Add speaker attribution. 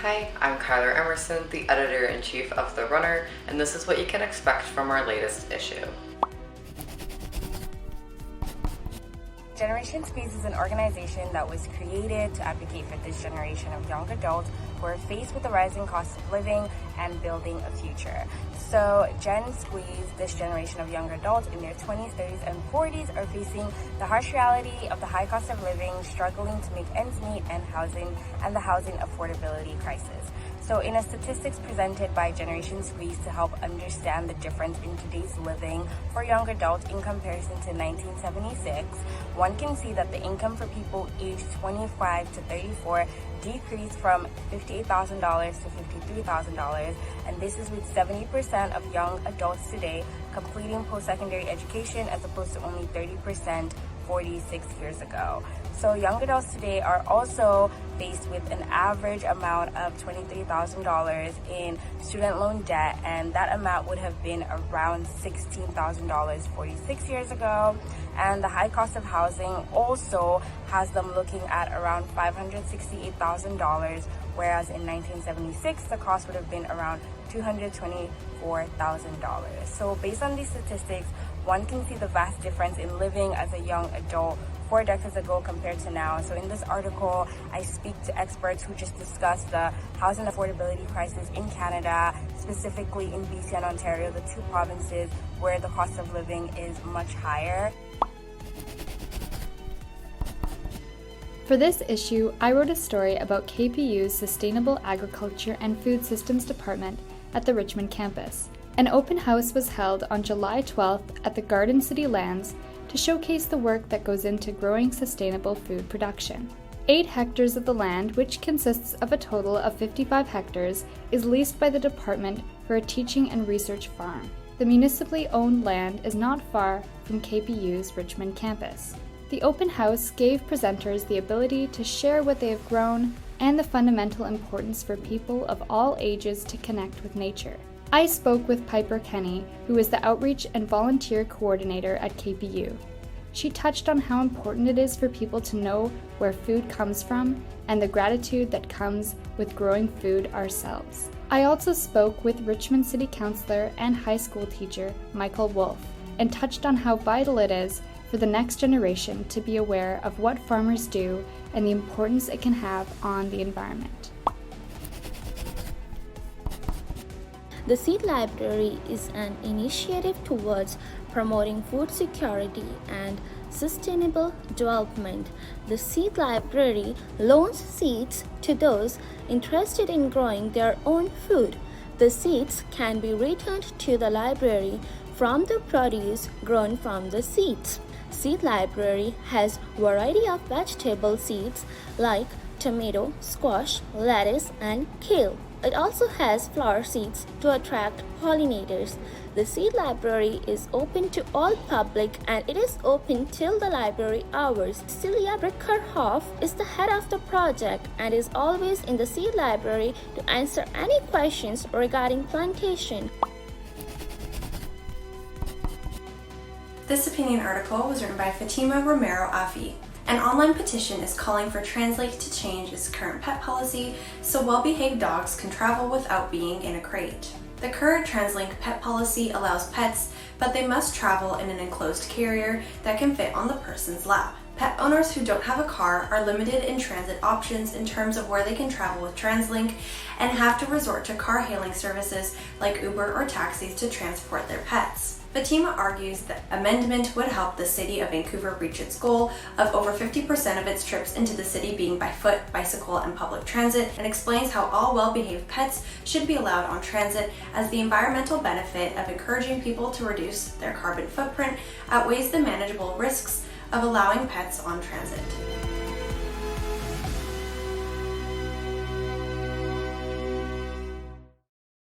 Speaker 1: Hi, I'm Kyler Emerson, the editor-in-chief of The Runner, and this is what you can expect from our latest issue.
Speaker 2: Generation Squeeze is an organization that was created to advocate for this generation of young adults who are faced with the rising cost of living and building a future. So Gen Squeeze, this generation of young adults in their 20s, 30s, and 40s are facing the harsh reality of the high cost of living, struggling to make ends meet, and the housing affordability crisis. So in a statistics presented by Generation Squeeze to help understand the difference in today's living for young adults in comparison to 1976, one can see that the income for people aged 25 to 34 decreased from $58,000 to $53,000, and this is with 70% of young adults today completing post-secondary education as opposed to only 30% 46 years ago. So young adults today are also faced with an average amount of $23,000 in student loan debt, and that amount would have been around $16,000 46 years ago. And the high cost of housing also has them looking at around $568,000, whereas in 1976 the cost would have been around $224,000. So based on these statistics, one can see the vast difference in living as a young adult 4 decades ago compared to now. So in this article, I speak to experts who just discussed the housing affordability crisis in Canada, specifically in BC and Ontario, the two provinces where the cost of living is much higher.
Speaker 3: For this issue, I wrote a story about KPU's Sustainable Agriculture and Food Systems Department at the Richmond campus. An open house was held on July 12th at the Garden City Lands to showcase the work that goes into growing sustainable food production. 8 hectares of the land, which consists of a total of 55 hectares, is leased by the department for a teaching and research farm. The municipally owned land is not far from KPU's Richmond campus. The open house gave presenters the ability to share what they have grown and the fundamental importance for people of all ages to connect with nature. I spoke with Piper Kenny, who is the Outreach and Volunteer Coordinator at KPU. She touched on how important it is for people to know where food comes from and the gratitude that comes with growing food ourselves. I also spoke with Richmond City Councillor and high school teacher Michael Wolf and touched on how vital it is for the next generation to be aware of what farmers do and the importance it can have on the environment.
Speaker 4: The Seed Library is an initiative towards promoting food security and sustainable development. The Seed Library loans seeds to those interested in growing their own food. The seeds can be returned to the library from the produce grown from the seeds. Seed Library has a variety of vegetable seeds like tomato, squash, lettuce, and kale. It also has flower seeds to attract pollinators. The Seed Library is open to all public and it is open till the library hours. Celia Brickerhoff is the head of the project and is always in the Seed Library to answer any questions regarding plantation.
Speaker 5: This opinion article was written by Fatima Romero Afi. An online petition is calling for Translink to change its current pet policy so well-behaved dogs can travel without being in a crate. The current Translink pet policy allows pets, but they must travel in an enclosed carrier that can fit on the person's lap. Pet owners who don't have a car are limited in transit options in terms of where they can travel with Translink and have to resort to car hailing services like Uber or taxis to transport their pets. Fatima argues that amendment would help the city of Vancouver reach its goal of over 50% of its trips into the city being by foot, bicycle, and public transit, and explains how all well-behaved pets should be allowed on transit as the environmental benefit of encouraging people to reduce their carbon footprint outweighs the manageable risks of allowing pets on transit.